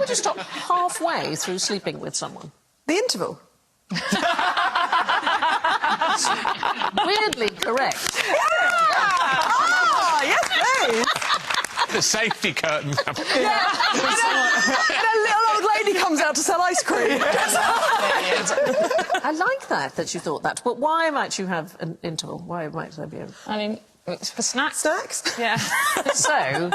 would you stop halfway through sleeping with someone? The interval. Weirdly correct. Ah, yes, please. The safety curtain. And a little old lady comes out to sell ice cream. I like that you thought that. But why might you have an interval? Why might there be a... I mean, it's for snacks. Snacks? Yeah. So,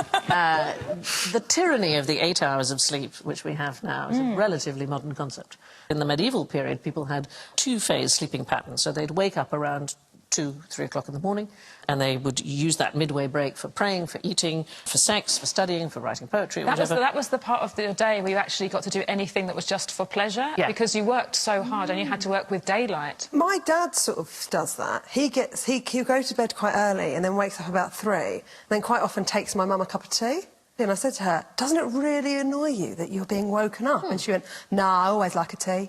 the tyranny of the 8 hours of sleep, which we have now, is a relatively modern concept. In the medieval period, people had two-phase sleeping patterns, so they'd wake up around 2, 3 o'clock in the morning, and they would use that midway break for praying, for eating, for sex, for studying, for writing poetry, whatever. That was the part of the day where you actually got to do anything that was just for pleasure, because you worked so hard and you had to work with daylight. My dad sort of does that. He'll go to bed quite early and then wakes up about 3, then quite often takes my mum a cup of tea. And I said to her, doesn't it really annoy you that you're being woken up? And she went, no, I always like a tea.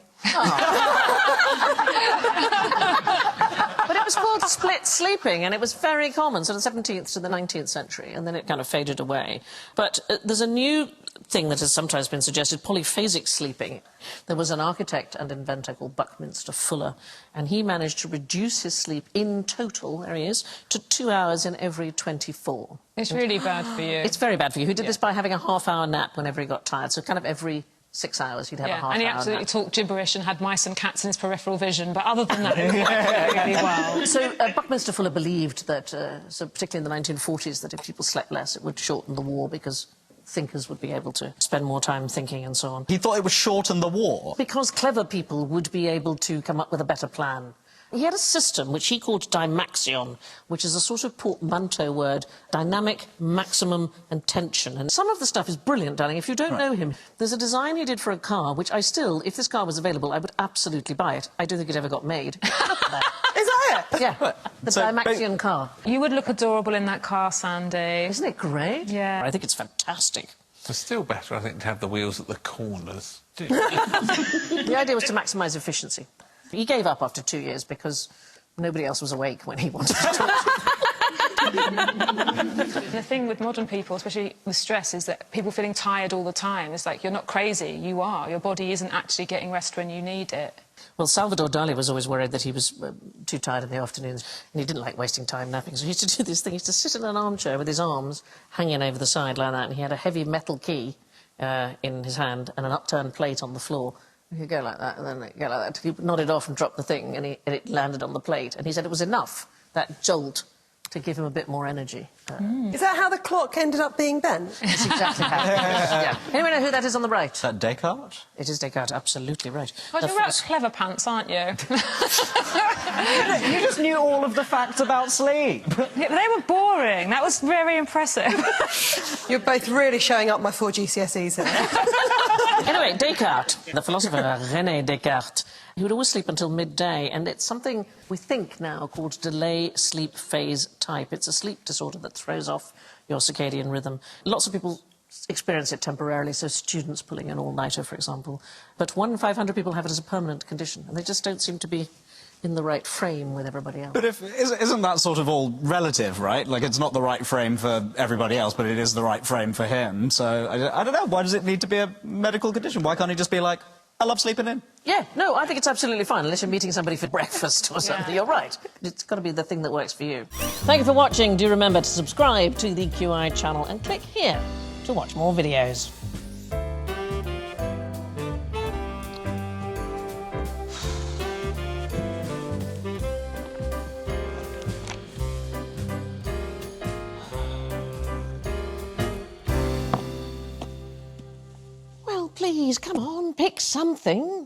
But it was called split sleeping, and it was very common, sort of 17th to the 19th century, and then it kind of faded away. But there's a new thing that has sometimes been suggested, polyphasic sleeping. There was an architect and inventor called Buckminster Fuller, and he managed to reduce his sleep in total, there he is, to 2 hours in every 24. It's really bad for you. It's very bad for you. He did this by having a half-hour nap whenever he got tired, so kind of every 6 hours he'd have a half-hour and he absolutely nap. talked gibberish and had mice and cats in his peripheral vision, but other than that, he worked really well. So Buckminster Fuller believed that, so particularly in the 1940s, that if people slept less, it would shorten the war because thinkers would be able to spend more time thinking and so on. He thought it would shorten the war? Because clever people would be able to come up with a better plan. He had a system which he called Dimaxion, which is a sort of portmanteau word, dynamic, maximum and tension. And some of the stuff is brilliant, darling. If you don't know him, there's a design he did for a car, which I still, if this car was available, I would absolutely buy it. I don't think it ever got made. Is that it? Yeah, the Baxian Car. You would look adorable in that car, Sandi. Isn't it great? Yeah. I think it's fantastic. It's still better, I think, to have the wheels at the corners. The idea was to maximise efficiency. He gave up after 2 years because nobody else was awake when he wanted to talk. The thing with modern people, especially with stress, is that people feeling tired all the time. It's like, you're not crazy, you are. Your body isn't actually getting rest when you need it. Well, Salvador Dali was always worried that he was too tired in the afternoons, and he didn't like wasting time napping, so he used to do this thing. He used to sit in an armchair with his arms hanging over the side like that, and he had a heavy metal key in his hand and an upturned plate on the floor. He could go like that, and then go like that. He nodded off and dropped the thing, and it landed on the plate. And he said it was enough, that jolt, to give him a bit more energy. Is that how the clock ended up being bent? That's exactly how it is. Yeah. Anyone know who that is on the right? Is that Descartes? It is Descartes, absolutely right. God, you're out clever pants, aren't you? You just knew all of the facts about sleep. Yeah, they were boring. That was very impressive. You're both really showing up my 4 GCSEs here. Anyway, Descartes, the philosopher Rene Deart, he would always sleep until midday, and it's something we think now called delay sleep phase type. It's a sleep disorder that throws off your circadian rhythm. Lots of people experience it temporarily, so students pulling an all-nighter, for example. But 1 in 500 people have it as a permanent condition, and they just don't seem to be in the right frame with everybody else. But isn't that sort of all relative, right? Like, it's not the right frame for everybody else, but it is the right frame for him. So, I don't know, why does it need to be a medical condition? Why can't he just be like, I love sleeping in? Yeah, no, I think it's absolutely fine, unless you're meeting somebody for breakfast or something. You're right. It's got to be the thing that works for you. Thank you for watching. Do remember to subscribe to the QI channel and click here to watch more videos. Well, please, come on, pick something.